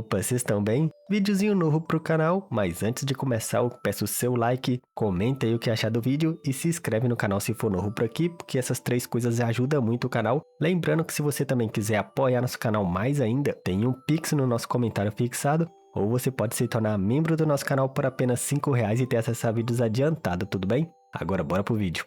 Opa, vocês estão bem? Videozinho novo pro canal, mas antes de começar eu peço o seu like, comenta aí o que achar do vídeo e se inscreve no canal se for novo por aqui, porque essas três coisas ajudam muito o canal. Lembrando que se você também quiser apoiar nosso canal mais ainda, tem um Pix no nosso comentário fixado, ou você pode se tornar membro do nosso canal por apenas R$ 5 e ter acesso a vídeos adiantados, tudo bem? Agora bora pro vídeo.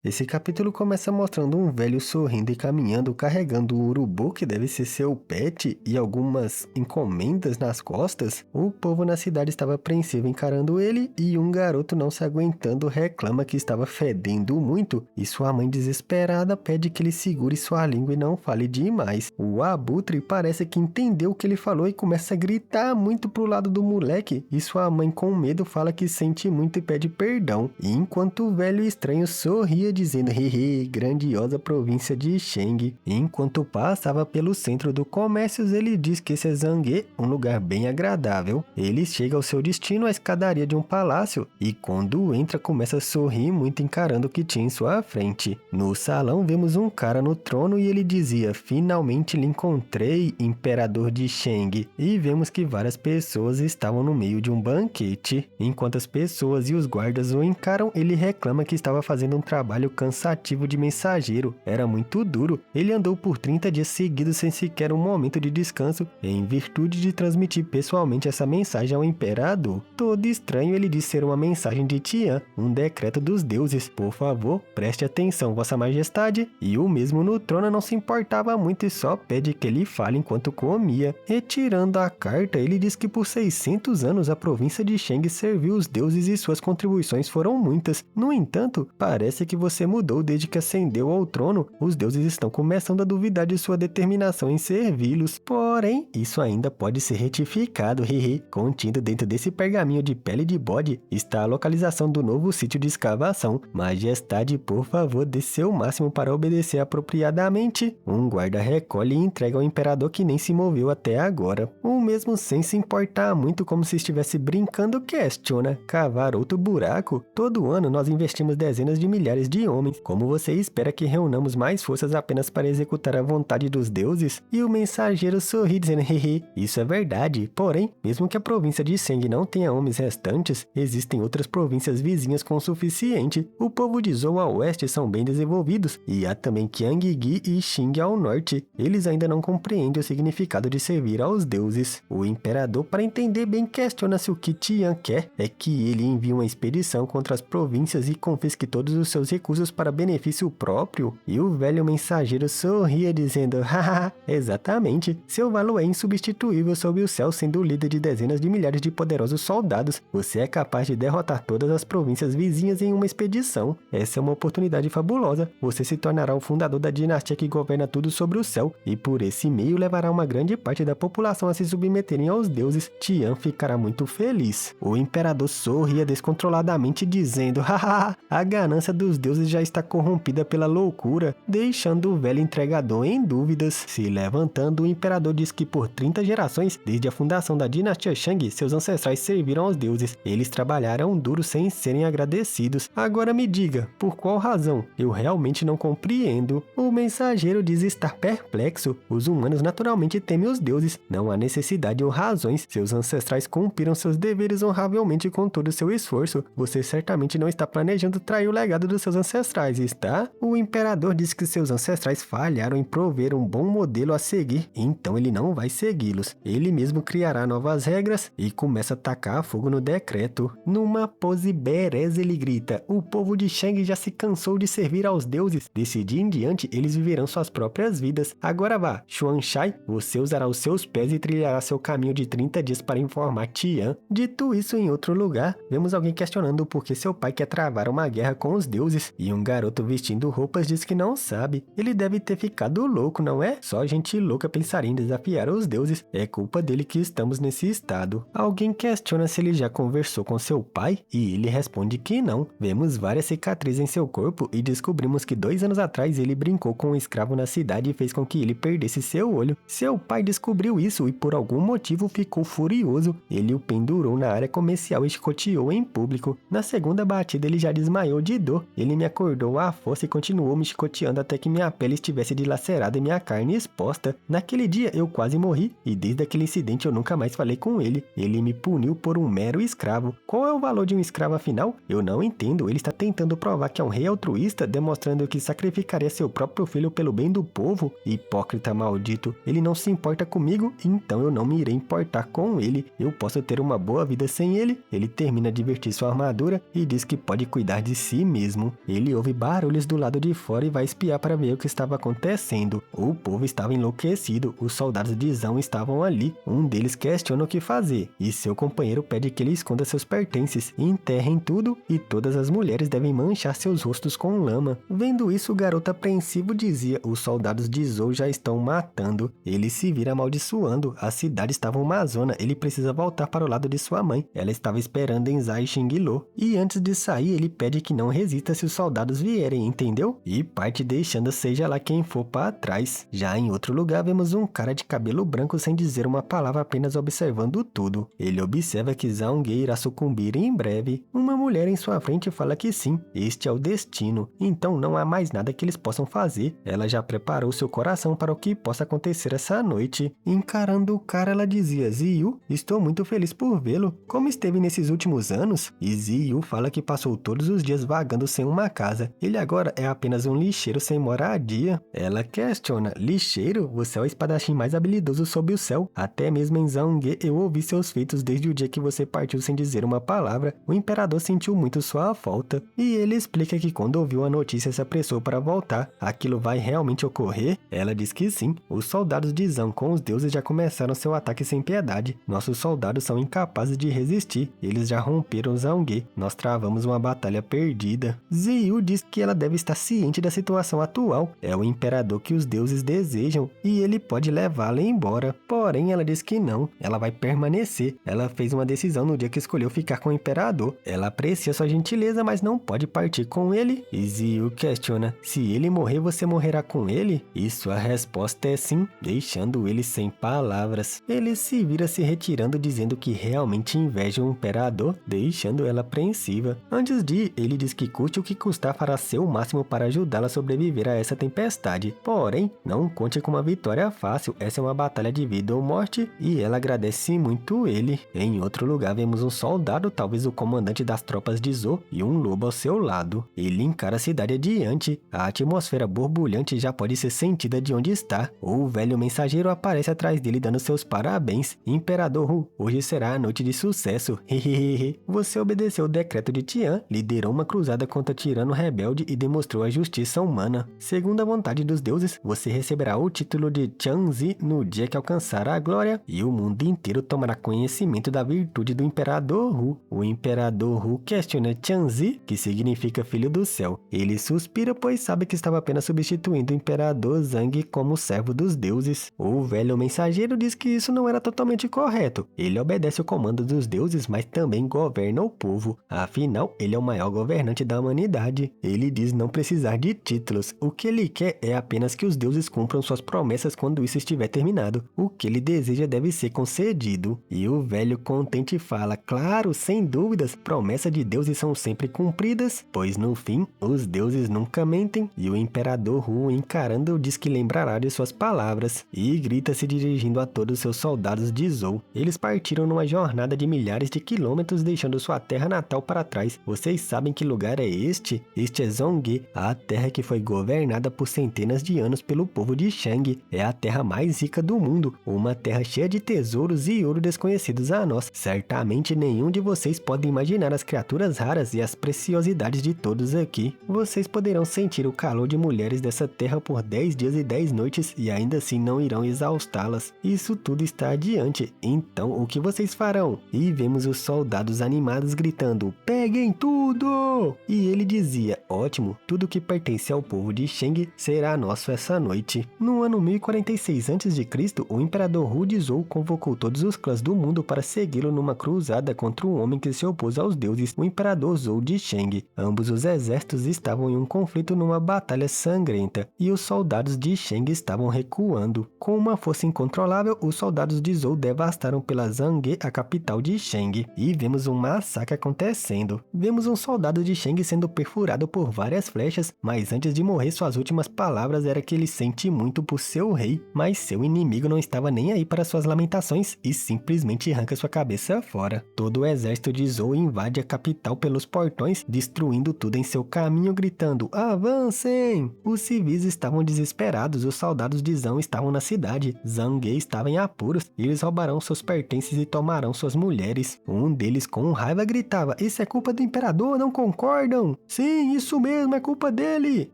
Esse capítulo começa mostrando um velho sorrindo e caminhando, carregando um urubu que deve ser seu pet e algumas encomendas nas costas. O povo na cidade estava apreensivo encarando ele e um garoto não se aguentando reclama que estava fedendo muito e sua mãe desesperada pede que ele segure sua língua e não fale demais. O abutre parece que entendeu o que ele falou e começa a gritar muito pro lado do moleque e sua mãe com medo fala que sente muito e pede perdão. E enquanto o velho estranho sorria dizendo hehe, grandiosa província de Sheng. Enquanto passava pelo centro do comércio, ele diz que esse é Zangue, um lugar bem agradável. Ele chega ao seu destino, a escadaria de um palácio, e quando entra começa a sorrir muito encarando o que tinha em sua frente. No salão vemos um cara no trono e ele dizia, finalmente lhe encontrei, imperador de Sheng. E vemos que várias pessoas estavam no meio de um banquete. Enquanto as pessoas e os guardas o encaram, ele reclama que estava fazendo um trabalho cansativo de mensageiro, era muito duro. Ele andou por 30 dias seguidos sem sequer um momento de descanso, em virtude de transmitir pessoalmente essa mensagem ao imperador. Todo estranho, ele diz ser uma mensagem de Tian, um decreto dos deuses. Por favor, preste atenção, vossa majestade. E o mesmo no trono não se importava muito e só pede que ele fale enquanto comia. Retirando a carta, ele diz que por 600 anos a província de Sheng serviu os deuses e suas contribuições foram muitas. No entanto, parece que você mudou desde que ascendeu ao trono. Os deuses estão começando a duvidar de sua determinação em servi-los. Porém, isso ainda pode ser retificado, hehe. Contido dentro desse pergaminho de pele de bode está a localização do novo sítio de escavação. Majestade, por favor, dê seu máximo para obedecer apropriadamente. Um guarda recolhe e entrega ao imperador que nem se moveu até agora. O mesmo sem se importar muito como se estivesse brincando questiona. Cavar outro buraco? Todo ano nós investimos dezenas de milhares de homens. Como você espera que reunamos mais forças apenas para executar a vontade dos deuses? E o mensageiro sorri dizendo, hehe, isso é verdade. Porém, mesmo que a província de Sheng não tenha homens restantes, existem outras províncias vizinhas com o suficiente. O povo de Zhou ao oeste são bem desenvolvidos, e há também Qiangyi e Xing ao norte. Eles ainda não compreendem o significado de servir aos deuses. O imperador, para entender bem, questiona se o que Tian quer é que ele envie uma expedição contra as províncias e confisque todos os seus recursos para benefício próprio, e o velho mensageiro sorria dizendo, haha, exatamente, seu valor é insubstituível sob o céu, sendo o líder de dezenas de milhares de poderosos soldados, você é capaz de derrotar todas as províncias vizinhas em uma expedição, essa é uma oportunidade fabulosa, você se tornará o fundador da dinastia que governa tudo sobre o céu, e por esse meio levará uma grande parte da população a se submeterem aos deuses, Tian ficará muito feliz. O imperador sorria descontroladamente dizendo, haha, a ganância dos deuses já está corrompida pela loucura, deixando o velho entregador em dúvidas. Se levantando, o imperador diz que por 30 gerações, desde a fundação da dinastia Shang, seus ancestrais serviram aos deuses. Eles trabalharam duro sem serem agradecidos. Agora me diga, por qual razão? Eu realmente não compreendo. O mensageiro diz estar perplexo. Os humanos naturalmente temem os deuses. Não há necessidade ou razões. Seus ancestrais cumpriram seus deveres honravelmente com todo o seu esforço. Você certamente não está planejando trair o legado dos seus ancestrais, está? O imperador diz que seus ancestrais falharam em prover um bom modelo a seguir, então ele não vai segui-los. Ele mesmo criará novas regras e começa a tacar fogo no decreto. Numa pose bereza ele grita, o povo de Shang já se cansou de servir aos deuses, desse dia em diante eles viverão suas próprias vidas. Agora vá, Xuanshai, você usará os seus pés e trilhará seu caminho de 30 dias para informar Tian. Dito isso, em outro lugar, vemos alguém questionando por que seu pai quer travar uma guerra com os deuses, e um garoto vestindo roupas diz que não sabe. Ele deve ter ficado louco, não é? Só gente louca pensaria em desafiar os deuses. É culpa dele que estamos nesse estado. Alguém questiona se ele já conversou com seu pai, e ele responde que não. Vemos várias cicatrizes em seu corpo e descobrimos que 2 anos atrás ele brincou com um escravo na cidade e fez com que ele perdesse seu olho. Seu pai descobriu isso e por algum motivo ficou furioso. Ele o pendurou na área comercial e chicoteou em público. Na segunda batida ele já desmaiou de dor. Ele me acordou à força e continuou me chicoteando até que minha pele estivesse dilacerada e minha carne exposta. Naquele dia eu quase morri, e desde aquele incidente eu nunca mais falei com ele. Ele me puniu por um mero escravo. Qual é o valor de um escravo afinal? Eu não entendo. Ele está tentando provar que é um rei altruísta, demonstrando que sacrificaria seu próprio filho pelo bem do povo? Hipócrita maldito. Ele não se importa comigo, então eu não me irei importar com ele. Eu posso ter uma boa vida sem ele. Ele termina de vestir sua armadura e diz que pode cuidar de si mesmo. Ele ouve barulhos do lado de fora e vai espiar para ver o que estava acontecendo. O povo estava enlouquecido. Os soldados de Zão estavam ali. Um deles questiona o que fazer, e seu companheiro pede que ele esconda seus pertences, enterrem tudo, e todas as mulheres devem manchar seus rostos com lama. Vendo isso, o garoto apreensivo dizia: os soldados de Zou já estão matando. Ele se vira amaldiçoando. A cidade estava uma zona. Ele precisa voltar para o lado de sua mãe. Ela estava esperando em Zai Xinglo. E antes de sair, ele pede que não resista se os soldados vierem, entendeu? E parte deixando seja lá quem for para trás. Já em outro lugar, vemos um cara de cabelo branco sem dizer uma palavra, apenas observando tudo. Ele observa que Zhang irá sucumbir em breve. Uma mulher em sua frente fala que sim, este é o destino. Então não há mais nada que eles possam fazer. Ela já preparou seu coração para o que possa acontecer essa noite. Encarando o cara, ela dizia: Ziyu, estou muito feliz por vê-lo. Como esteve nesses últimos anos? E Ziyu fala que passou todos os dias vagando sem uma casa. Ele agora é apenas um lixeiro sem moradia. Ela questiona: lixeiro? Você é o espadachim mais habilidoso sob o céu. Até mesmo em Zhang eu ouvi seus feitos desde o dia que você partiu sem dizer uma palavra. O imperador sentiu muito sua falta. E ele explica que quando ouviu a notícia se apressou para voltar. Aquilo vai realmente ocorrer? Ela diz que sim. Os soldados de Zhang com os deuses já começaram seu ataque sem piedade. Nossos soldados são incapazes de resistir. Eles já romperam Zhang. Nós travamos uma batalha perdida. Ziyu diz que ela deve estar ciente da situação atual. É o imperador que os deuses desejam e ele pode levá-la embora. Porém, ela diz que não. Ela vai permanecer. Ela fez uma decisão no dia que escolheu ficar com o imperador. Ela aprecia sua gentileza, mas não pode partir com ele. E Ziyu questiona: se ele morrer, você morrerá com ele? E sua resposta é sim, deixando ele sem palavras. Ele se vira se retirando, dizendo que realmente inveja o imperador, deixando ela apreensiva. Antes de ir, ele diz que custe o que custar, fará seu máximo para ajudá-la a sobreviver a essa tempestade. Porém, não conte com uma vitória fácil. Essa é uma batalha de vida ou morte, e ela agradece muito ele. Em outro lugar, vemos um soldado, talvez o comandante das tropas de Zou, e um lobo ao seu lado. Ele encara a cidade adiante. A atmosfera borbulhante já pode ser sentida de onde está. O velho mensageiro aparece atrás dele dando seus parabéns. Imperador Hu, hoje será a noite de sucesso. Hehehe. Você obedeceu o decreto de Tian, liderou uma cruzada contra o tirano rebelde e demonstrou a justiça humana. Segundo a vontade dos deuses, você receberá o título de Changzi no dia que alcançar a glória, e o mundo inteiro tomará conhecimento da virtude do Imperador Hu. O Imperador Hu questiona Changzi, que significa filho do céu. Ele suspira, pois sabe que estava apenas substituindo o Imperador Zhang como servo dos deuses. O velho mensageiro diz que isso não era totalmente correto. Ele obedece o comando dos deuses, mas também governa o povo. Afinal, ele é o maior governante da humanidade. Ele diz não precisar de títulos. O que ele quer é apenas que os deuses cumpram suas promessas quando isso estiver terminado. O que ele deseja deve ser concedido. E o velho contente fala: claro, sem dúvidas, promessas de deuses são sempre cumpridas, pois no fim, os deuses nunca mentem. E o imperador Hu, encarando, diz que lembrará de suas palavras e grita se dirigindo a todos seus soldados de Zou. Eles partiram numa jornada de milhares de quilômetros, deixando sua terra natal para trás. Vocês sabem que lugar é este? Este é Zhonghe, a terra que foi governada por centenas de anos pelo povo de Shang. É a terra mais rica do mundo, uma terra cheia de tesouros e ouro desconhecidos a nós. Certamente nenhum de vocês pode imaginar as criaturas raras e as preciosidades de todos aqui. Vocês poderão sentir o calor de mulheres dessa terra por 10 dias e 10 noites e ainda assim não irão exaustá-las. Isso tudo está adiante. Então o que vocês farão? E vemos os soldados animados gritando: peguem tudo! E ele dizia: ótimo, tudo que pertence ao povo de Shang será nosso essa noite. No ano 1046 a.C., o imperador Hu de Zou convocou todos os clãs do mundo para segui-lo numa cruzada contra um homem que se opôs aos deuses, o imperador Zou de Shang. Ambos os exércitos estavam em um conflito numa batalha sangrenta, e os soldados de Shang estavam recuando. Com uma força incontrolável, os soldados de Zou devastaram pela Zhanghe, a capital de Shang, e vemos um massacre acontecendo. Vemos um soldado de Shang sendo perfurado por várias flechas, mas antes de morrer suas últimas palavras era que ele sente muito por seu rei, mas seu inimigo não estava nem aí para suas lamentações e simplesmente arranca sua cabeça fora. Todo o exército de Zou invade a capital pelos portões, destruindo tudo em seu caminho, gritando: avancem! Os civis estavam desesperados, os soldados de Zhang estavam na cidade. Zange estava em apuros, e eles roubarão seus pertences e tomarão suas mulheres. Um deles com raiva gritava: isso é culpa do imperador, não concordam? Sim, isso mesmo, é culpa dele!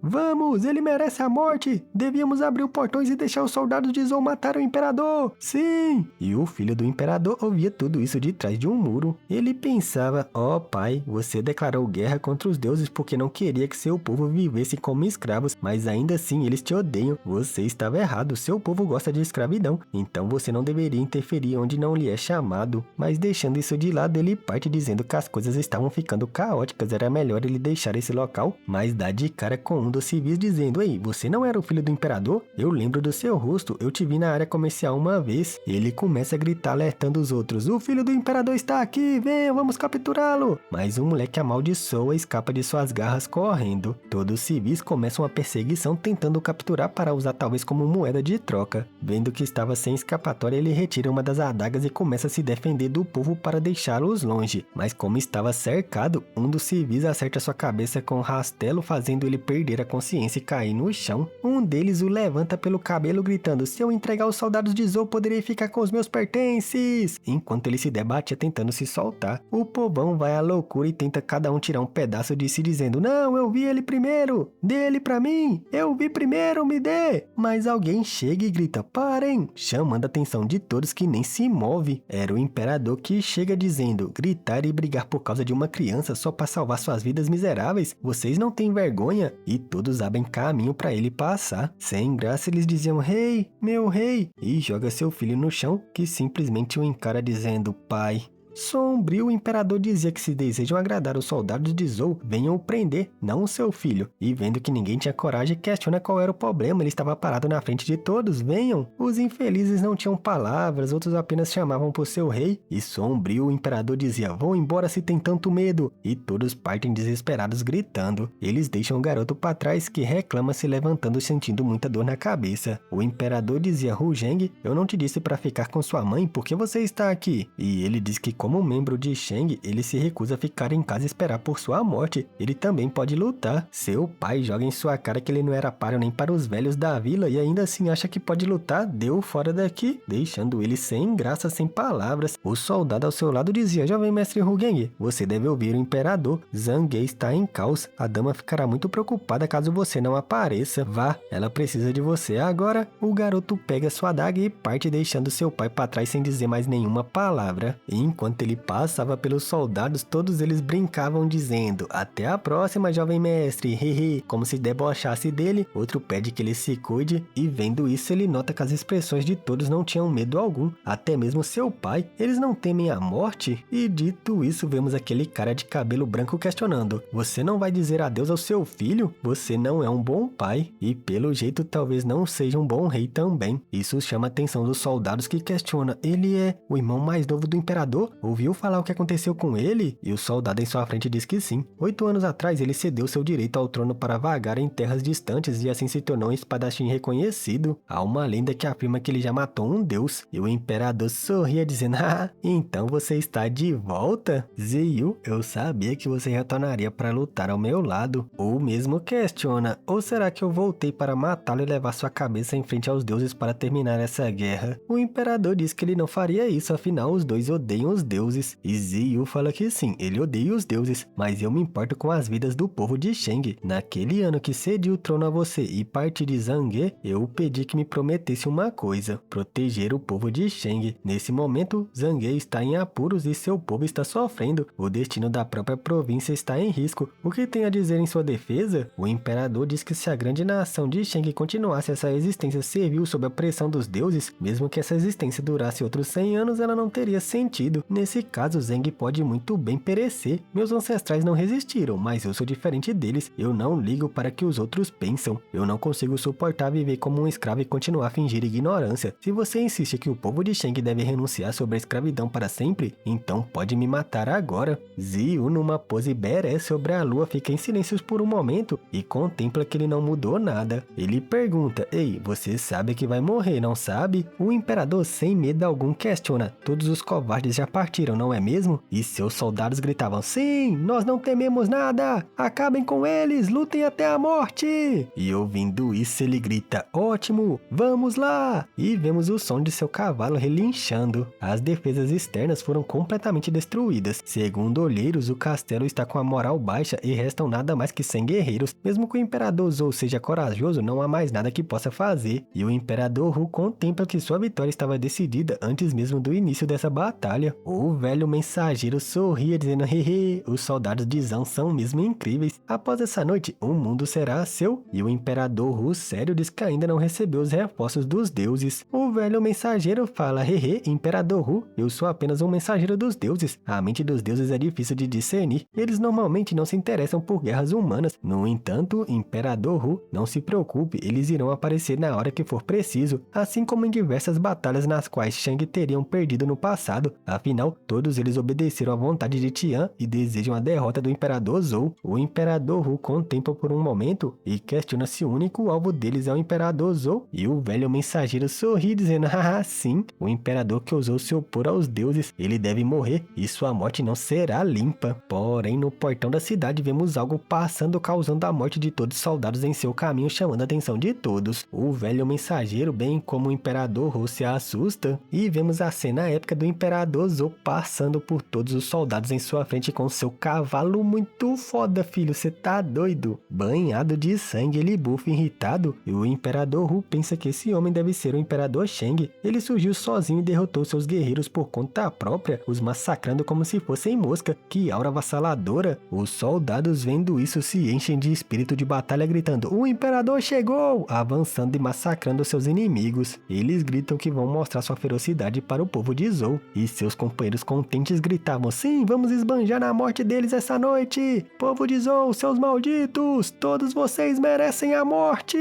Vamos, ele merece a morte! Devíamos abrir os portões e deixar os soldados de Zou matar o imperador! Sim! E o filho do imperador ouvia tudo isso de trás de um muro. Ele pensava: ó pai, você declarou guerra contra os deuses porque não queria que seu povo vivesse como escravos, mas ainda assim eles te odeiam. Você estava errado, seu povo gosta de escravidão, então você não deveria interferir onde não lhe é chamado. Mas deixando isso de lado, ele parte dizendo que as coisas estavam ficando caóticas, era melhor ele deixar esse local, mas dá de cara com um dos civis dizendo: ei, você não era o filho do imperador? Eu lembro do seu rosto, eu te vi na área comercial uma vez. Ele começa a gritar alertando os outros: o filho do imperador está aqui, venham, vamos capturá-lo! Mas o moleque amaldiçoa escapa de suas garras correndo. Todos os civis começam a perseguição tentando capturar para usar talvez como moeda de troca. Vendo que estava sem escapatória, ele retira uma das adagas e começa a se defender do povo para deixá-los longe. Mas como estava cercado, um dos civis acerta sua cabeça com um rastelo, fazendo ele perder a consciência e cair no chão. Um deles o levanta pelo cabelo gritando: se eu entregar os soldados de Zou, poderei ficar com os meus pertences! Enquanto ele se debatia tentando se soltar, o povão vai à loucura e tenta cada um tirar um pedaço de si dizendo: não, eu vi ele primeiro! Dê ele pra mim! Eu vi primeiro, me dê! Mas alguém chega e grita: parem! Chamando a atenção de todos que nem se move. Era o imperador que chega dizendo: gritar e brigar por causa de uma criança só para salvar suas vidas miseráveis? Vocês não têm vergonha? E todos abrem caminho para ele passar. Sem graça eles diziam: rei, meu rei! E joga seu filho no chão, que simplesmente o encara dizendo: pai. Sombrio, o imperador dizia que se desejam agradar os soldados de Zou, venham o prender, não o seu filho. E vendo que ninguém tinha coragem, questiona qual era o problema, ele estava parado na frente de todos, venham. Os infelizes não tinham palavras, outros apenas chamavam por seu rei. E Sombrio, o imperador dizia: vão embora se tem tanto medo. E todos partem desesperados gritando. Eles deixam o garoto para trás, que reclama se levantando sentindo muita dor na cabeça. O imperador dizia: Hu Zheng, eu não te disse para ficar com sua mãe, por que você está aqui? E ele diz que como membro de Shang, ele se recusa a ficar em casa e esperar por sua morte. Ele também pode lutar. Seu pai joga em sua cara que ele não era páreo nem para os velhos da vila e ainda assim acha que pode lutar. Deu fora daqui, deixando ele sem graça, sem palavras. O soldado ao seu lado dizia: jovem mestre Hu Zheng, você deve ouvir o imperador. Zange está em caos. A dama ficará muito preocupada caso você não apareça. Vá, ela precisa de você agora. O garoto pega sua adaga e parte, deixando seu pai para trás sem dizer mais nenhuma palavra. Enquanto ele passava pelos soldados, todos eles brincavam dizendo: até a próxima, jovem mestre, hehe, como se debochasse dele. Outro pede que ele se cuide, e vendo isso ele nota que as expressões de todos não tinham medo algum, até mesmo seu pai. Eles não temem a morte? E dito isso, vemos aquele cara de cabelo branco questionando: você não vai dizer adeus ao seu filho? Você não é um bom pai, e pelo jeito talvez não seja um bom rei também. Isso chama a atenção dos soldados que questionam: ele é o irmão mais novo do imperador? Ouviu falar o que aconteceu com ele? E o soldado em sua frente diz que sim. 8 anos atrás ele cedeu seu direito ao trono para vagar em terras distantes e assim se tornou um espadachim reconhecido. Há uma lenda que afirma que ele já matou um deus. E o imperador sorria dizendo: ah, então você está de volta? Ziyu, eu sabia que você retornaria para lutar ao meu lado. Ou mesmo questiona: ou será que eu voltei para matá-lo e levar sua cabeça em frente aos deuses para terminar essa guerra? O imperador diz que ele não faria isso, afinal os dois odeiam os deuses. E Ziyu fala que sim, ele odeia os deuses, mas eu me importo com as vidas do povo de Shang. Naquele ano que cedi o trono a você e parti de Zange, eu pedi que me prometesse uma coisa: proteger o povo de Shang. Nesse momento, Zange está em apuros e seu povo está sofrendo. O destino da própria província está em risco. O que tem a dizer em sua defesa? O imperador diz que se a grande nação de Shang continuasse essa existência servil sob a pressão dos deuses, mesmo que essa existência durasse outros 100 anos, ela não teria sentido. Nesse caso, Zeng pode muito bem perecer. Meus ancestrais não resistiram, mas eu sou diferente deles. Eu não ligo para que os outros pensam. Eu não consigo suportar viver como um escravo e continuar a fingir ignorância. Se você insiste que o povo de Shang deve renunciar sobre a escravidão para sempre, então pode me matar agora. Ziyu, numa pose badass sobre a lua, fica em silêncio por um momento e contempla que ele não mudou nada. Ele pergunta: ei, você sabe que vai morrer, não sabe? O imperador, sem medo algum, questiona: todos os covardes já partiram, não é mesmo? E seus soldados gritavam: sim, nós não tememos nada, acabem com eles, lutem até a morte. E ouvindo isso ele grita: ótimo, vamos lá. E vemos o som de seu cavalo relinchando. As defesas externas foram completamente destruídas. Segundo olheiros, o castelo está com a moral baixa e restam nada mais que 100 guerreiros. Mesmo que o imperador Zou seja corajoso, não há mais nada que possa fazer. E o imperador Hu contempla que sua vitória estava decidida antes mesmo do início dessa batalha. O velho mensageiro sorria dizendo: hehe, os soldados de Zhang são mesmo incríveis. Após essa noite, o mundo será seu. E o imperador Hu sério diz que ainda não recebeu os reforços dos deuses. O velho mensageiro fala: hehe, imperador Hu, eu sou apenas um mensageiro dos deuses. A mente dos deuses é difícil de discernir. Eles normalmente não se interessam por guerras humanas. No entanto, imperador Hu, não se preocupe, eles irão aparecer na hora que for preciso, assim como em diversas batalhas nas quais Shang teriam perdido no passado. Afinal, todos eles obedeceram à vontade de Tian e desejam a derrota do imperador Zou. O imperador Hu contempla por um momento e questiona se o único alvo deles é o imperador Zou. E o velho mensageiro sorri dizendo: haha, sim, o imperador que ousou se opor aos deuses, ele deve morrer e sua morte não será limpa. Porém, no portão da cidade vemos algo passando, causando a morte de todos os soldados em seu caminho, chamando a atenção de todos. O velho mensageiro, bem como o imperador Hu, se assusta e vemos a cena épica do imperador Zou passando por todos os soldados em sua frente com seu cavalo muito foda, filho, cê tá doido? Banhado de sangue, ele bufa irritado e o imperador Hu pensa que esse homem deve ser o imperador Shang. Ele surgiu sozinho e derrotou seus guerreiros por conta própria, os massacrando como se fossem mosca. Que aura avassaladora! Os soldados vendo isso se enchem de espírito de batalha gritando: o imperador chegou! Avançando e massacrando seus inimigos. Eles gritam que vão mostrar sua ferocidade para o povo de Zou. E seus companheiros contentes gritavam: sim, vamos esbanjar na morte deles essa noite! Povo de Zou, seus malditos! Todos vocês merecem a morte!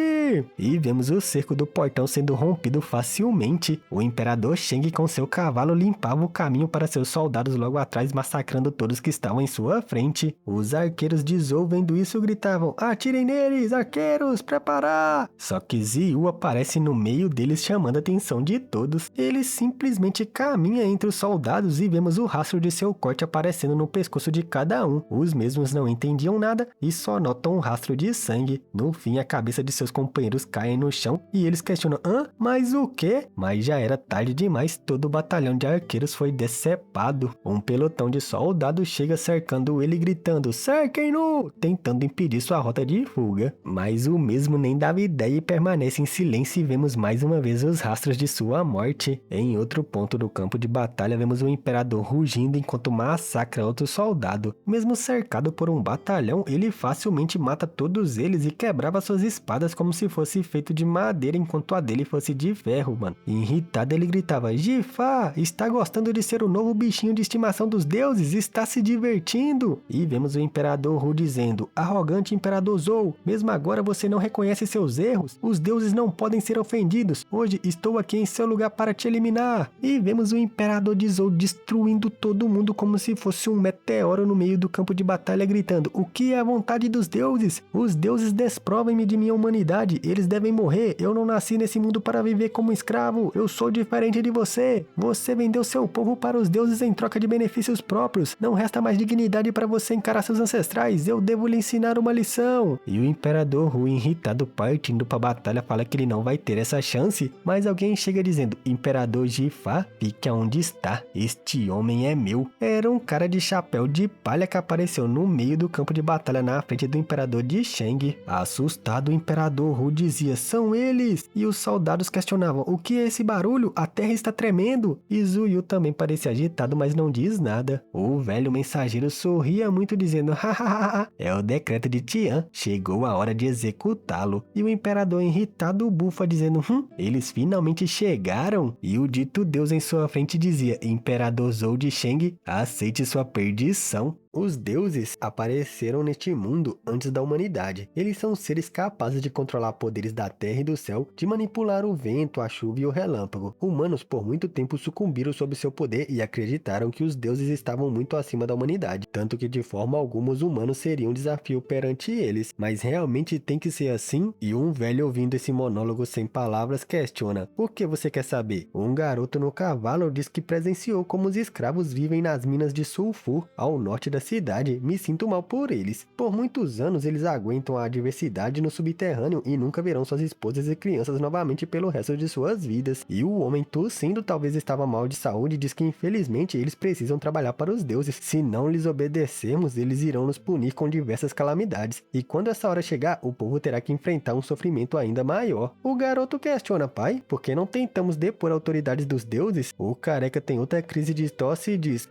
E vemos o cerco do portão sendo rompido facilmente. O imperador Shang com seu cavalo limpava o caminho para seus soldados logo atrás, massacrando todos que estavam em sua frente. Os arqueiros de Zou vendo isso gritavam: atirem neles, arqueiros, preparar! Só que Ziyu aparece no meio deles, chamando a atenção de todos. Ele simplesmente caminha entre os soldados e vemos o rastro de seu corte aparecendo no pescoço de cada um. Os mesmos não entendiam nada e só notam um rastro de sangue. No fim, a cabeça de seus companheiros cai no chão e eles questionam: hã? Mas o quê? Mas já era tarde demais, todo o batalhão de arqueiros foi decepado. Um pelotão de soldados chega cercando ele gritando: cerquem-no! Tentando impedir sua rota de fuga. Mas o mesmo nem dava ideia e permanece em silêncio e vemos mais uma vez os rastros de sua morte. Em outro ponto do campo de batalha vemos o imperador rugindo enquanto massacra outro soldado. Mesmo cercado por um batalhão, ele facilmente mata todos eles e quebrava suas espadas como se fosse feito de madeira enquanto a dele fosse de ferro, mano. Irritado ele gritava: Jifá, está gostando de ser o novo bichinho de estimação dos deuses? Está se divertindo? E vemos o imperador Hu dizendo: arrogante imperador Zou, mesmo agora você não reconhece seus erros? Os deuses não podem ser ofendidos. Hoje estou aqui em seu lugar para te eliminar. E vemos o imperador de Zou destruindo todo mundo como se fosse um meteoro no meio do campo de batalha, gritando: o que é a vontade dos deuses? Os deuses desprovem-me de minha humanidade. Eles devem morrer. Eu não nasci nesse mundo para viver como escravo. Eu sou diferente de você. Você vendeu seu povo para os deuses em troca de benefícios próprios. Não resta mais dignidade para você encarar seus ancestrais. Eu devo lhe ensinar uma lição. E o imperador Hu, irritado, partindo para a batalha, fala que ele não vai ter essa chance. Mas alguém chega dizendo: imperador Jifá, fique onde está. Este homem é meu. Era um cara de chapéu de palha que apareceu no meio do campo de batalha na frente do imperador de Shang. Assustado, o imperador Hu dizia: são eles. E os soldados questionavam: o que é esse barulho? A terra está tremendo. E Zuyu também parecia agitado, mas não diz nada. O velho mensageiro sorria muito dizendo: hahaha, é o decreto de Tian. Chegou a hora de executá-lo. E o imperador irritado bufa dizendo: eles finalmente chegaram. E o dito Deus em sua frente dizia: imperador Imperador Zhou de Shang, aceite sua perdição. Os deuses apareceram neste mundo antes da humanidade. Eles são seres capazes de controlar poderes da terra e do céu, de manipular o vento, a chuva e o relâmpago. Humanos por muito tempo sucumbiram sob seu poder e acreditaram que os deuses estavam muito acima da humanidade, tanto que de forma alguma os humanos seriam um desafio perante eles. Mas realmente tem que ser assim? E um velho ouvindo esse monólogo sem palavras questiona: por que você quer saber? Um garoto no cavalo diz que presenciou como os escravos vivem nas minas de sulfur, ao norte da cidade. Me sinto mal por eles. Por muitos anos eles aguentam a adversidade no subterrâneo e nunca verão suas esposas e crianças novamente pelo resto de suas vidas. E o homem, tossindo, talvez estava mal de saúde, diz que infelizmente eles precisam trabalhar para os deuses. Se não lhes obedecermos, eles irão nos punir com diversas calamidades. E quando essa hora chegar, o povo terá que enfrentar um sofrimento ainda maior. O garoto questiona: pai, por que não tentamos depor autoridades dos deuses? O careca tem outra crise de tosse e diz: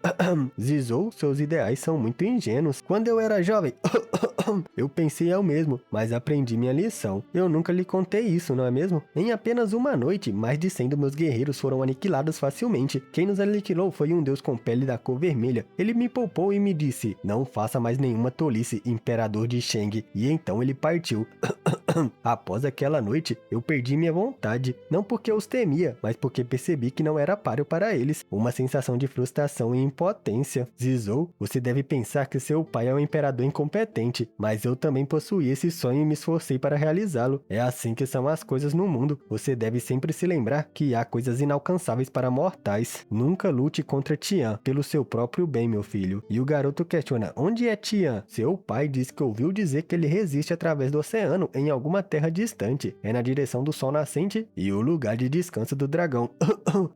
Zizou, seus ideais são muito ingênuos. Quando eu era jovem, eu pensei ao mesmo, mas aprendi minha lição. Eu nunca lhe contei isso, não é mesmo? Em apenas uma noite, mais de 100 dos meus guerreiros foram aniquilados facilmente. Quem nos aniquilou foi um deus com pele da cor vermelha. Ele me poupou e me disse: não faça mais nenhuma tolice, imperador de Shang. E então ele partiu. Após aquela noite, eu perdi minha vontade. Não porque eu os temia, mas porque percebi que não era páreo para eles. Uma sensação de frustração e impotência. Zizou, você deve pensar que seu pai é um imperador incompetente, mas eu também possuí esse sonho e me esforcei para realizá-lo. É assim que são as coisas no mundo. Você deve sempre se lembrar que há coisas inalcançáveis para mortais. Nunca lute contra Tian, pelo seu próprio bem, meu filho. E o garoto questiona: onde é Tian? Seu pai diz que ouviu dizer que ele resiste através do oceano em alguma terra distante. É na direção do sol nascente e o lugar de descanso do dragão.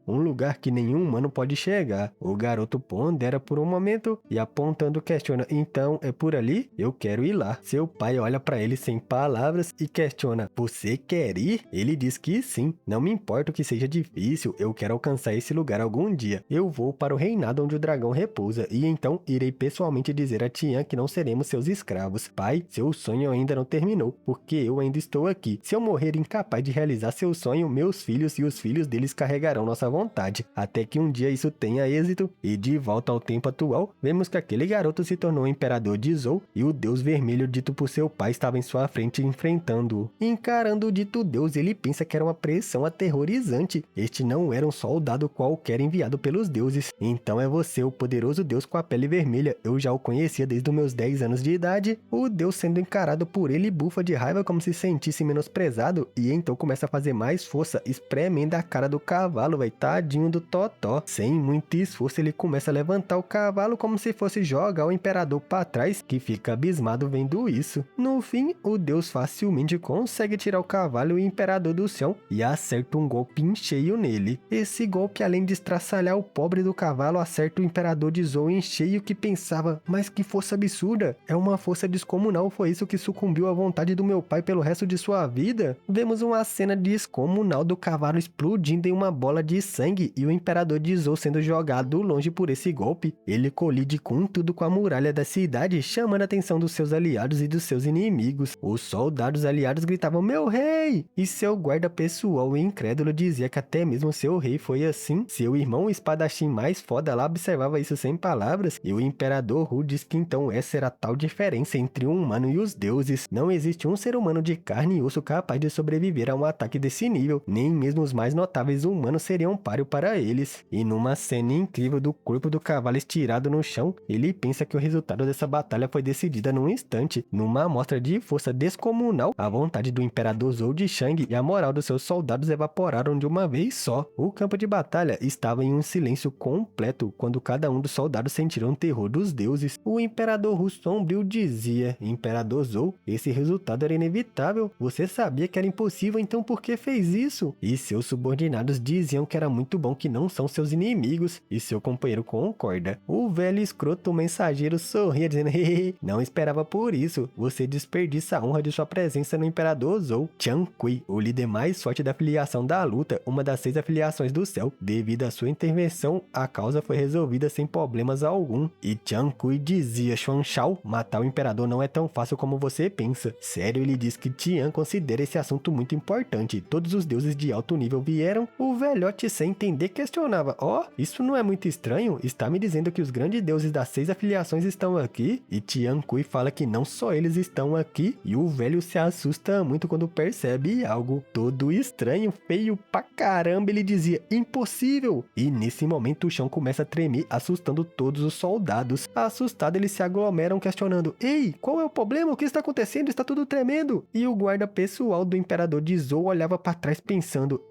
Um lugar que nenhum humano pode chegar. O garoto pondera por um momento e apontando questiona: então é por ali? Eu quero ir lá. Seu pai olha para ele sem palavras e questiona: você quer ir? Ele diz que sim. Não me importa que seja difícil, eu quero alcançar esse lugar algum dia. Eu vou para o reinado onde o dragão repousa e então irei pessoalmente dizer a Tian que não seremos seus escravos. Pai, seu sonho ainda não terminou, porque eu ainda estou aqui. Se eu morrer incapaz de realizar seu sonho, meus filhos e os filhos deles carregarão nossa vontade, até que um dia isso tenha êxito. E de volta ao tempo atual, vemos que aquele garoto se tornou o imperador de Zhou e o deus vermelho dito por seu pai estava em sua frente enfrentando-o. Encarando o dito deus, ele pensa que era uma pressão aterrorizante. Este não era um soldado qualquer enviado pelos deuses. Então é você, o poderoso deus com a pele vermelha. Eu já o conhecia desde os meus 10 anos de idade. O deus, sendo encarado por ele, bufa de raiva como se sentisse menosprezado e então começa a fazer mais força, espremendo a cara do cavalo, tadinho do Totó. Sem muito esforço, ele começa a levantar o cavalo como se fosse jogar o imperador para trás, que fica abismado vendo isso. No fim, o deus facilmente consegue tirar o cavalo e o imperador do chão e acerta um golpe em cheio nele. Esse golpe, além de estraçalhar o pobre do cavalo, acerta o imperador de Zhou em cheio, que pensava: mas que força absurda, é uma força descomunal, foi isso que sucumbiu à vontade do meu pai pelo resto de sua vida? Vemos uma cena descomunal do cavalo explodindo em uma bola de sangue e o imperador de Zhou sendo jogado longe por esse golpe. Ele colide com tudo com a muralha da cidade, chamando a atenção dos seus aliados e dos seus inimigos. Os soldados aliados gritavam: meu rei! E seu guarda pessoal incrédulo dizia que até mesmo seu rei foi assim. Seu irmão, o espadachim mais foda lá, observava isso sem palavras, e o imperador Hu diz que então essa era a tal diferença entre o humano e os deuses. Não existe um ser humano de carne e osso capaz de sobreviver a um ataque desse nível, nem mesmo os mais notáveis humanos seriam um páreo para eles. E numa cena incrível do corpo do cavalo estirado no chão, ele pensa que o resultado dessa batalha foi decidida num instante. Numa amostra de força descomunal, a vontade do imperador Zhou de Shang e a moral dos seus soldados evaporaram de uma vez só. O campo de batalha estava em um silêncio completo quando cada um dos soldados sentiram o terror dos deuses. O imperador Hu sombrio dizia: imperador Zhou, esse resultado era inevitável. Você sabia que era impossível, então por que fez isso? E seus subordinados diziam que era muito bom que não são seus inimigos, e seu companheiro concorda. O velho escroto mensageiro sorria dizendo: hehe, não esperava por isso, você desperdiça a honra de sua presença no Imperador Zou. Tian Kui, o líder mais forte da filiação da luta, uma das 6 afiliações do céu. Devido à sua intervenção, a causa foi resolvida sem problemas algum. E Tian Kui dizia: Xuan Shao, matar o Imperador não é tão fácil como você pensa. Sério, ele diz que Tian considera esse assunto muito importante. Todos os deuses de alto nível vieram. O velhote, sem entender, questionava: isso não é muito estranho? Está me dizendo que os grandes deuses das 6 afiliações estão aqui? E Tian Kui fala que não só eles estão aqui. E o velho se assusta muito quando percebe algo todo estranho, feio pra caramba. Ele dizia: impossível! E nesse momento o chão começa a tremer, assustando todos os soldados. Assustado, eles se aglomeram questionando: ei, qual é o problema? O que está acontecendo? Está tudo tremendo. E o guarda pessoal do Imperador de Zou olhava para trás pensando: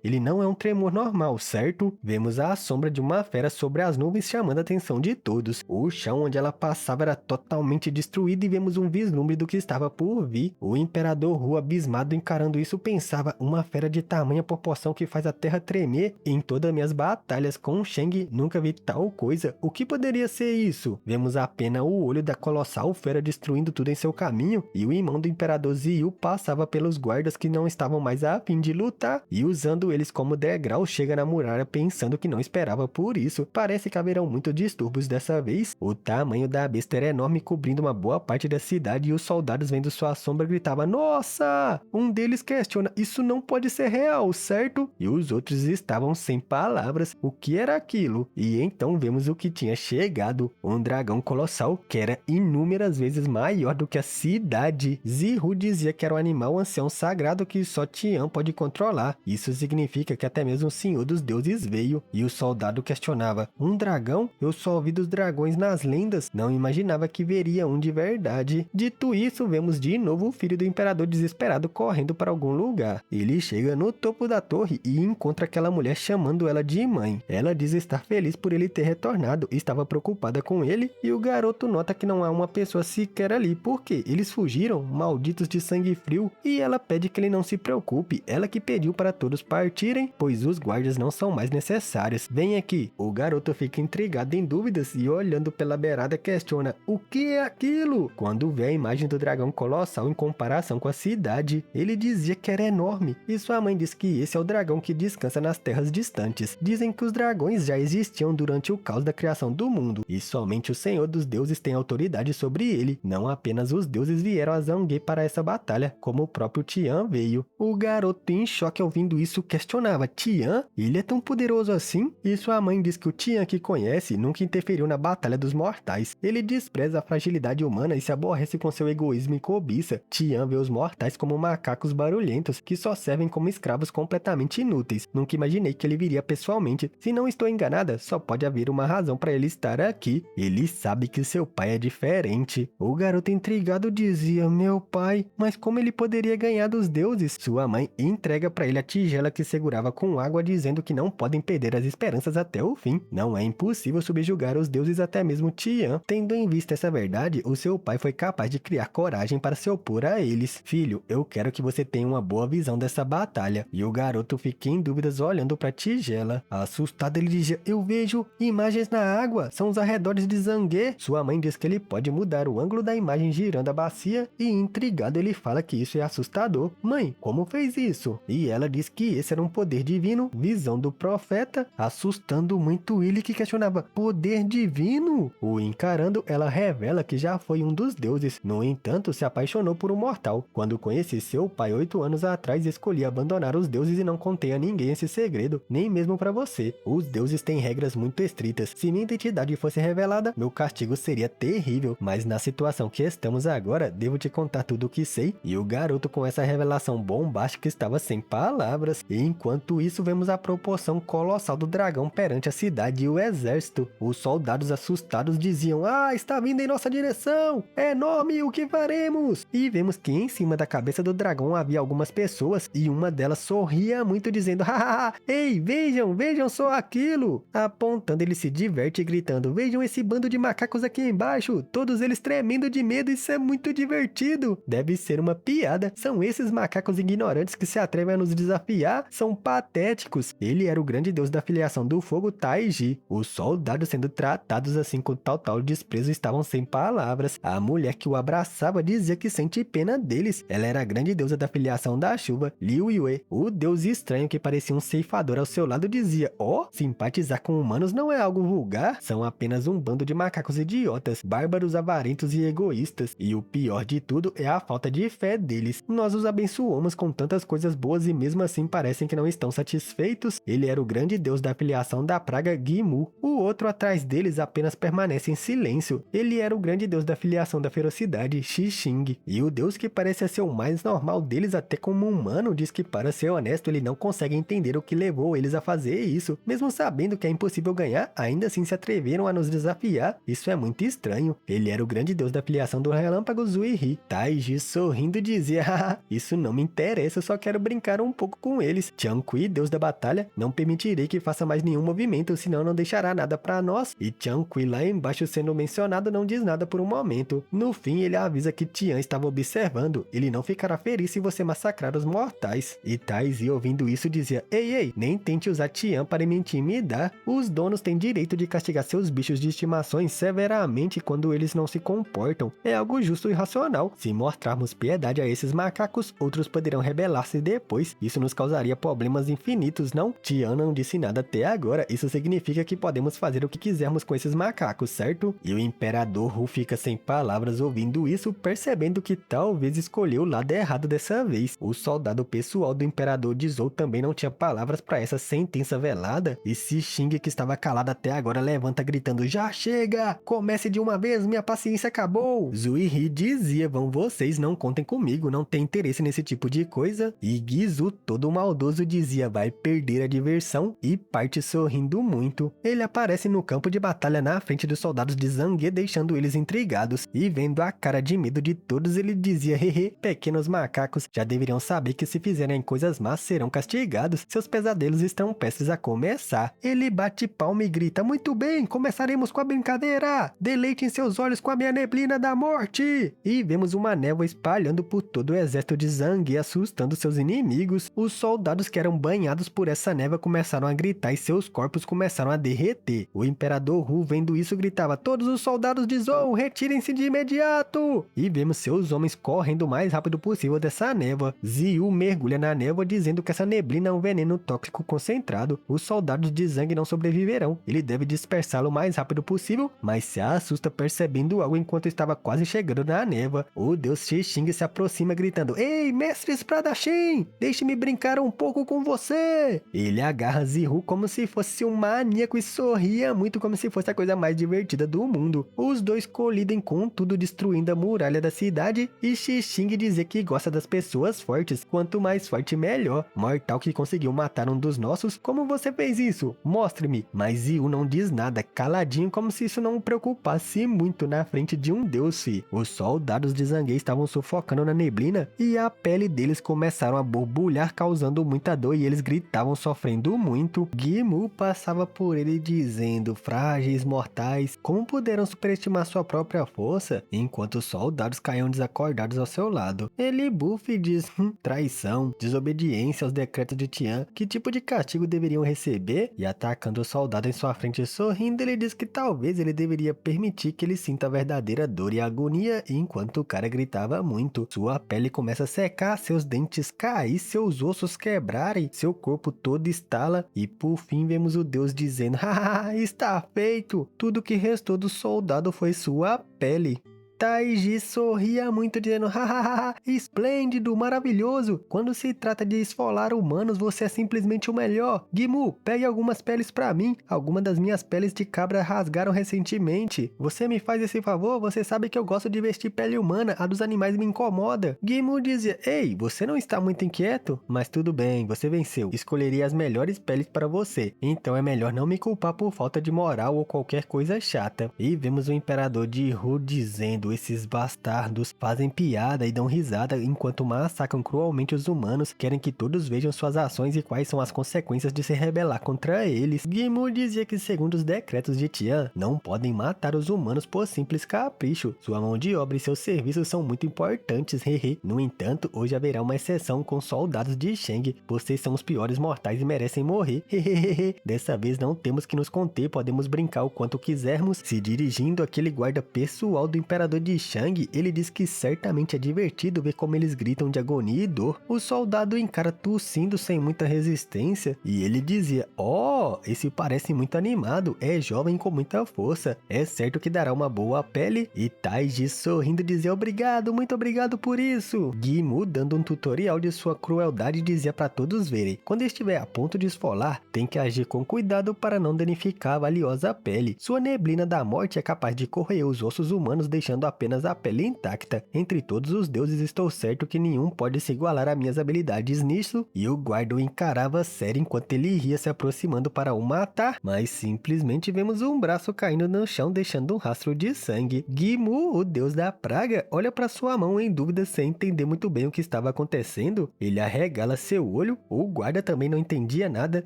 ele não é um tremor normal, certo? Vemos a sombra de uma fera sobre as nuvens chamando a atenção de todos. O chão onde ela passava era totalmente destruído e vemos um vislumbre do que estava por vir. O Imperador Hu, abismado encarando isso, pensava: uma fera de tamanha proporção que faz a terra tremer. Em todas minhas batalhas com Shang, nunca vi tal coisa. O que poderia ser isso? Vemos apenas o olho da colossal fera destruindo tudo em seu caminho, e o irmão do Imperador Ziyu passava pelos guardas que não estavam mais a fim de lutar, e usando eles como degrau chega na muralha pensando que não esperava por isso. Parece que haverão muitos distúrbios dessa vez. O tamanho da besta era enorme, cobrindo uma boa parte da cidade, e os soldados vendo sua sombra gritavam: nossa! Um deles questiona: isso não pode ser real, certo? E os outros estavam sem palavras. O que era aquilo? E então vemos o que tinha chegado: um dragão colossal que era inúmeras vezes maior do que a cidade. Zihu dizia que era um animal ancião sagrado que só Tian pode controlar. Isso significa que até mesmo o Senhor dos Deuses veio. E o soldado questionava: um dragão? Eu só ouvi dos dragões nas lendas, não imaginava que veria um de verdade. Dito isso, vemos de novo o filho do imperador desesperado correndo para algum lugar. Ele chega no topo da torre e encontra aquela mulher chamando ela de mãe. Ela diz estar feliz por ele ter retornado, estava preocupada com ele, e o garoto nota que não há uma pessoa sequer ali, porque eles fugiram, malditos de sangue frio, e ela pede que ele não se preocupe, ela que pediu para todos partirem, pois os guardas não são mais necessários. Vem aqui. O garoto fica intrigado em dúvidas e olhando pela beirada questiona: o que é aquilo? Quando vê a imagem do dragão colossal em comparação com a cidade, ele dizia que era enorme, e sua mãe diz que esse é o dragão que descansa nas terras distantes. Dizem que os dragões já existiam durante o caos da criação do mundo, e somente o Senhor dos Deuses tem autoridade sobre ele. Não apenas os deuses vieram a Zangue para essa batalha, como o próprio Tian veio. O garoto, em choque ouvindo isso, questionava: Tian? Ele é tão poderoso assim? E sua mãe diz que o Tian que conhece nunca interferiu na batalha dos mortais. Ele despreza a fragilidade humana e se aborrece com seu egoísmo e cobiça. Tian vê os mortais como macacos barulhentos que só servem como escravos completamente inúteis. Nunca imaginei que ele viria pessoalmente. Se não estou enganada, só pode haver uma razão para ele estar aqui. Ele sabe que seu pai é diferente. O garoto intrigado dizia: meu pai, mas como ele poderia ganhar dos deuses? Sua mãe entrega para ele a tigela que segurava com água, dizendo que não podem perder as esperanças até o fim. Não é impossível subjugar os deuses, até mesmo Tian. Tendo em vista essa verdade, o seu pai foi capaz de criar coragem para se opor a eles. Filho, eu quero que você tenha uma boa visão dessa batalha. E o garoto fica em dúvidas olhando para a tigela. Assustado, ele dizia: eu vejo imagens na água, são os arredores de Zangue. Sua mãe diz que ele pode mudar o ângulo da imagem girando a bacia, e intrigado ele fala que isso é assustador. Mãe, como fez isso? E ela diz que esse era um poder divino, visão do profeta, assustando muito ele, que questionava: poder divino? O encarando, ela revela que já foi um dos deuses. No entanto, se apaixonou por um mortal. Quando conheci seu pai 8 anos atrás, escolhi abandonar os deuses e não contei a ninguém esse segredo, nem mesmo para você. Os deuses têm regras muito estritas. Se minha identidade fosse revelada, meu castigo seria terrível, mas na situação que estamos agora, devo te contar tudo o que sei. E o garoto, com essa revelação bombástica, estava sem palavras. E enquanto isso, vemos a proporção colossal do dragão perante a cidade e o exército. Os soldados assustados diziam: ah, está vindo em nossa direção! É enorme, o que faremos? E vemos que em cima da cabeça do dragão havia algumas pessoas, e uma delas sorria muito dizendo: hahaha, ei, vejam só aquilo! Apontando, ele se diverte gritando: vejam esse bando de macacos aqui embaixo, todos eles tremendo de medo, isso é muito divertido. Deve ser uma piada, são esses macacos ignorantes que se atrevem a nos desafiar, são patéticos. Ele era o grande deus da filiação do fogo, Taiji. Os soldados sendo tratados assim assim com total desprezo estavam sem palavras. A mulher que o abraçava dizia que sente pena deles. Ela era a grande deusa da filiação da chuva, Liu Yue. O deus estranho que parecia um ceifador ao seu lado dizia: simpatizar com humanos não é algo vulgar, são apenas um bando de macacos idiotas, bárbaros, avarentos e egoístas. E o pior de tudo é a falta de fé deles. Nós os abençoamos com tantas coisas boas e mesmo assim parecem que não estão satisfeitos. Ele era o grande deus da filiação da praga, Gimu. O outro atrás deles apenas permanece em silêncio. Ele era o grande deus da filiação da ferocidade, Xixing. E o deus que parece ser o mais normal deles até como humano diz que, para ser honesto, ele não consegue entender o que levou eles a fazer isso. Mesmo sabendo que é impossível ganhar, ainda assim se atreveram a nos desafiar. Isso é muito estranho. Ele era o grande deus da filiação do relâmpago, Zuihi. Taiji, sorrindo, dizia: haha, isso não me interessa, eu só quero brincar um pouco com eles. Tianqi, deus da batalha, não permitirei que faça mais nenhum movimento, senão não deixará nada pra nós. E Tianqi lá embaixo sendo mencionado não diz nada por um momento. No fim, ele avisa que Tian estava observando. Ele não ficará feliz se você massacrar os mortais. E Taiji, ouvindo isso, dizia: ei, nem tente usar Tian para me intimidar. Os donos têm direito de castigar seus bichos de estimações severamente quando eles não se comportam. É algo justo e racional. Se mostrarmos piedade a esses macacos, outros poderão rebelar-se depois. Isso nos causaria problemas infinitos, não? Tian não disse nada até agora. Isso significa que podemos fazer o que quisermos com esses macacos, certo? E o Imperador Hu fica sem palavras ouvindo isso, percebendo que talvez escolheu o lado errado dessa vez. O soldado pessoal do Imperador de Zou também não tinha palavras para essa sentença velada. E Xixing, que estava calado até agora, levanta gritando: já chega! Comece de uma vez, minha paciência acabou! Zuihi dizia: vão vocês, não contem comigo, não tem interesse nesse tipo de coisa. E Gizu, todo maldoso, dizia: vai perder a diversão, e parte sorrindo muito. Ele aparece no campo de batalha na frente dos soldados de Zange, deixando eles intrigados. E vendo a cara de medo de todos, ele dizia: hehe, pequenos macacos, já deveriam saber que se fizerem coisas más serão castigados. Seus pesadelos estão prestes a começar. Ele bate palma e grita: muito bem, começaremos com a brincadeira. Deleitem seus olhos com a minha neblina da morte. E vemos uma névoa espalhando por todo o exército de Zange, assustando seus inimigos. Os soldados que eram banhados por essa névoa começaram a gritar e seus corpos começaram a derreter. O Imperador Hu, vendo isso, gritava: todos os soldados de Zou, retirem-se de imediato! E vemos seus homens correndo o mais rápido possível dessa névoa. Ziyu mergulha na névoa, dizendo que essa neblina é um veneno tóxico concentrado. Os soldados de Zange não sobreviverão. Ele deve dispersá-lo o mais rápido possível, mas se assusta percebendo algo enquanto estava quase chegando na névoa. O deus Xixing se aproxima gritando: ei, mestre espadachim, deixe-me brincar um pouco com você! Ele agarra Zihu como se fosse um maníaco e sorria muito como se fosse a coisa mais divertida do mundo. Os dois colidem com tudo, destruindo a muralha da cidade, e Xixing dizer que gosta das pessoas fortes, quanto mais forte melhor. Mortal que conseguiu matar um dos nossos, como você fez isso? Mostre-me! Mas Ziyu não diz nada, caladinho como se isso não o preocupasse muito na frente de um deus. Os soldados de Zange estavam sufocando na neblina e a pele deles começaram a borbulhar, causando muita dor, e eles gritavam sofrendo muito. Gimu passava por ele dizendo: frágeis mortais, como puderam superestimar sua própria força? Enquanto os soldados caíam desacordados ao seu lado. Ele bufa e diz: traição, desobediência aos decretos de Tian, que tipo de castigo deveriam receber? E atacando o soldado em sua frente sorrindo, ele diz que talvez ele deveria permitir que ele sinta a verdadeira dor e agonia. E enquanto o cara gritava muito, sua pele começa a secar, seus dentes cair, seus ossos quebrarem, seu corpo todo estala, e por fim vemos o deus dizendo: haha, está feito, tudo que restou do soldado foi sua pele. Taiji sorria muito dizendo: hahaha, esplêndido, maravilhoso. Quando se trata de esfolar humanos, você é simplesmente o melhor. Gimu, pegue algumas peles pra mim. Algumas das minhas peles de cabra rasgaram recentemente. Você me faz esse favor? Você sabe que eu gosto de vestir pele humana, a dos animais me incomoda. Gimu dizia: ei, você não está muito inquieto? Mas tudo bem, você venceu. Escolheria as melhores peles para você. Então é melhor não me culpar por falta de moral ou qualquer coisa chata. E vemos o Imperador de Hu dizendo: quando esses bastardos fazem piada e dão risada enquanto massacram cruelmente os humanos, querem que todos vejam suas ações e quais são as consequências de se rebelar contra eles. Gimu dizia que, segundo os decretos de Tian, não podem matar os humanos por simples capricho. Sua mão de obra e seus serviços são muito importantes, hehe. No entanto, hoje haverá uma exceção com soldados de Shang. Vocês são os piores mortais e merecem morrer, hehehehe. Dessa vez não temos que nos conter, podemos brincar o quanto quisermos. Se dirigindo àquele guarda pessoal do imperador de Shang, ele diz que certamente é divertido ver como eles gritam de agonia e dor. O soldado encara tossindo sem muita resistência e ele dizia: "Oh, esse parece muito animado, é jovem com muita força, é certo que dará uma boa pele." E Taiji sorrindo dizia: "Obrigado, muito obrigado por isso." Gimu, dando um tutorial de sua crueldade, dizia para todos verem: "Quando estiver a ponto de esfolar, tem que agir com cuidado para não danificar a valiosa pele. Sua neblina da morte é capaz de corroer os ossos humanos, deixando apenas a pele intacta. Entre todos os deuses estou certo que nenhum pode se igualar a minhas habilidades nisso." E o guarda o encarava sério enquanto ele ria, se aproximando para o matar, mas simplesmente vemos um braço caindo no chão, deixando um rastro de sangue. Gimu, o deus da praga, olha para sua mão em dúvida, sem entender muito bem o que estava acontecendo. Ele arregala seu olho, o guarda também não entendia nada.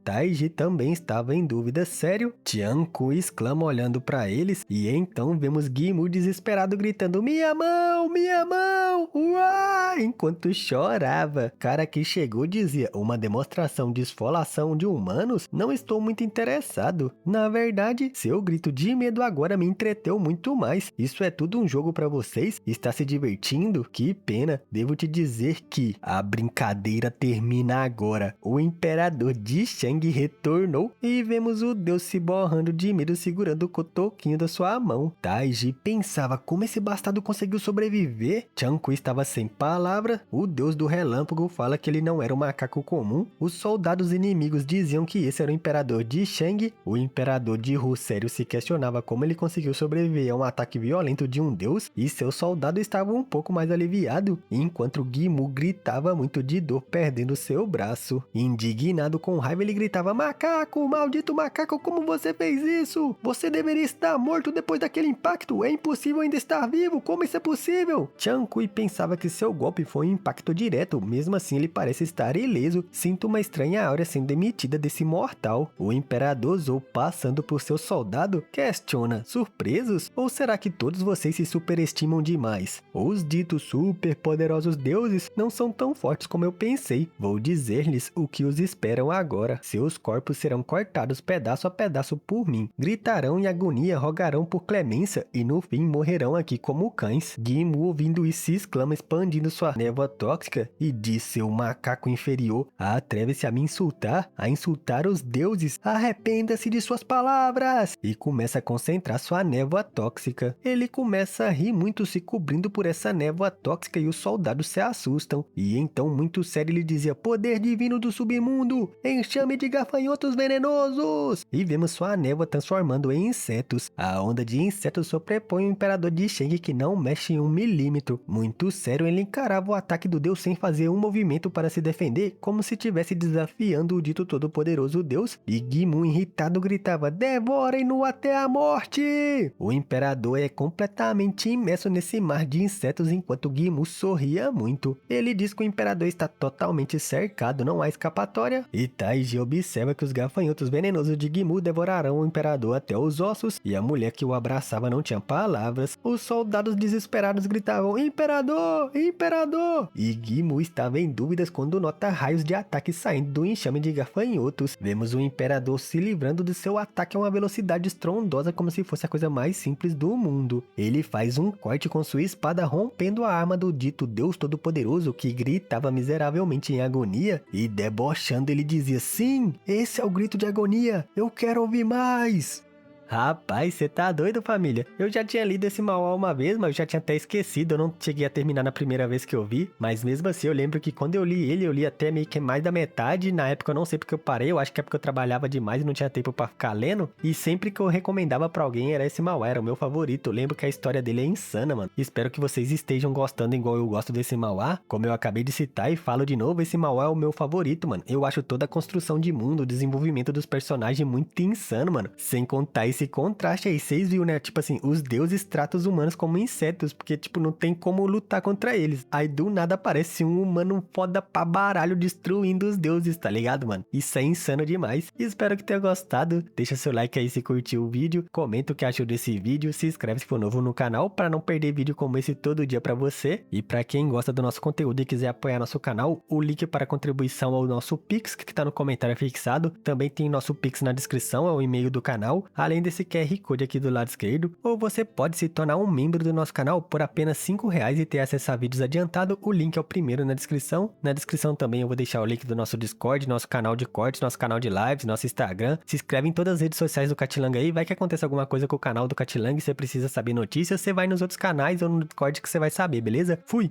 Taiji também estava em dúvida. Sério? Tianku exclama olhando para eles, e então vemos Gimu desesperado gritando: "Minha mão! Minha mão! Uá!" enquanto chorava. Cara que chegou dizia: "Uma demonstração de esfolação de humanos? Não estou muito interessado. Na verdade, seu grito de medo agora me entreteu muito mais. Isso é tudo um jogo para vocês? Está se divertindo? Que pena. Devo te dizer que a brincadeira termina agora." O imperador de Shang retornou e vemos o deus se borrando de medo, segurando o cotoquinho da sua mão. Taiji pensava: como esse bastardo conseguiu sobreviver? Tianku estava sem palavra. O deus do relâmpago fala que ele não era um macaco comum. Os soldados inimigos diziam que esse era o imperador de Shang. O imperador de Hu sério se questionava como ele conseguiu sobreviver a um ataque violento de um deus, e seu soldado estava um pouco mais aliviado, enquanto Gimu gritava muito de dor, perdendo seu braço. Indignado com raiva, ele gritava: "Macaco, maldito macaco, como você fez isso? Você deveria estar morto depois daquele impacto. É impossível ainda estar vivo. Como isso é possível?" Tiankui pensava que seu golpe foi um impacto direto. Mesmo assim, ele parece estar ileso. Sinto uma estranha aura sendo emitida desse mortal. O imperador Zou, passando por seu soldado, questiona: "Surpresos? Ou será que todos vocês se superestimam demais? Os ditos super poderosos deuses não são tão fortes como eu pensei. Vou dizer-lhes o que os esperam agora. Seus corpos serão cortados pedaço a pedaço por mim. Gritarão em agonia, rogarão por clemência e no fim morrerão aqui como cães." Gimu, ouvindo isso, se exclama, expandindo sua névoa tóxica, e diz: "Seu macaco inferior, atreve-se a me insultar, a insultar os deuses? Arrependa-se de suas palavras!" E começa a concentrar sua névoa tóxica. Ele começa a rir muito, se cobrindo por essa névoa tóxica, e os soldados se assustam. E então, muito sério, ele dizia: "Poder divino do submundo, enxame de gafanhotos venenosos!" E vemos sua névoa transformando em insetos. A onda de insetos sobrepõe o imperador de Shang, que não mexe em 1 milímetro. Muito sério, ele encarava o ataque do deus sem fazer um movimento para se defender, como se estivesse desafiando o dito todo-poderoso deus. E Gimu, irritado, gritava: "Devorem-no até a morte!" O imperador é completamente imerso nesse mar de insetos, enquanto Gimu sorria muito. Ele diz que o imperador está totalmente cercado, não há escapatória. E Taiji observa que os gafanhotos venenosos de Gimu devorarão o imperador até os ossos, e a mulher que o abraçava não tinha palavras. Os soldados desesperados gritavam: "Imperador! Imperador!" E Gimu estava em dúvidas quando nota raios de ataque saindo do enxame de gafanhotos. Vemos o imperador se livrando de seu ataque a uma velocidade estrondosa, como se fosse a coisa mais simples do mundo. Ele faz um corte com sua espada, rompendo a arma do dito Deus Todo-Poderoso, que gritava miseravelmente em agonia, e debochando ele dizia: "Sim, esse é o grito de agonia, eu quero ouvir mais." Rapaz, você tá doido, família? Eu já tinha lido esse manual uma vez, mas eu já tinha até esquecido. Eu não cheguei a terminar na primeira vez que eu vi. Mas mesmo assim, eu lembro que quando eu li ele, eu li até meio que mais da metade. Na época eu não sei porque eu parei. Eu acho que é porque eu trabalhava demais e não tinha tempo pra ficar lendo. E sempre que eu recomendava pra alguém, era esse manual. Era o meu favorito. Eu lembro que a história dele é insana, mano. Espero que vocês estejam gostando igual eu gosto desse manual. Como eu acabei de citar e falo de novo, esse manual é o meu favorito, mano. Eu acho toda a construção de mundo, o desenvolvimento dos personagens muito insano, mano. Sem contar esse esse contraste aí, vocês viram, né? Tipo assim, os deuses tratam os humanos como insetos, porque, tipo, não tem como lutar contra eles. Aí, do nada, aparece um humano foda pra baralho destruindo os deuses, tá ligado, mano? Isso é insano demais. E espero que tenha gostado. Deixa seu like aí se curtiu o vídeo, comenta o que achou desse vídeo, se inscreve se for novo no canal pra não perder vídeo como esse todo dia pra você. E pra quem gosta do nosso conteúdo e quiser apoiar nosso canal, o link para contribuição ao nosso Pix, que tá no comentário fixado. Também tem nosso Pix na descrição, é o e-mail do canal, além desse QR Code aqui do lado esquerdo. Ou você pode se tornar um membro do nosso canal por apenas R$5 e ter acesso a vídeos adiantado. O link é o primeiro na descrição. Na descrição também eu vou deixar o link do nosso Discord, nosso canal de cortes, nosso canal de lives, nosso Instagram. Se inscreve em todas as redes sociais do Catilanga aí, vai que aconteça alguma coisa com o canal do Catilanga e você precisa saber notícias, você vai nos outros canais ou no Discord que você vai saber, beleza? Fui!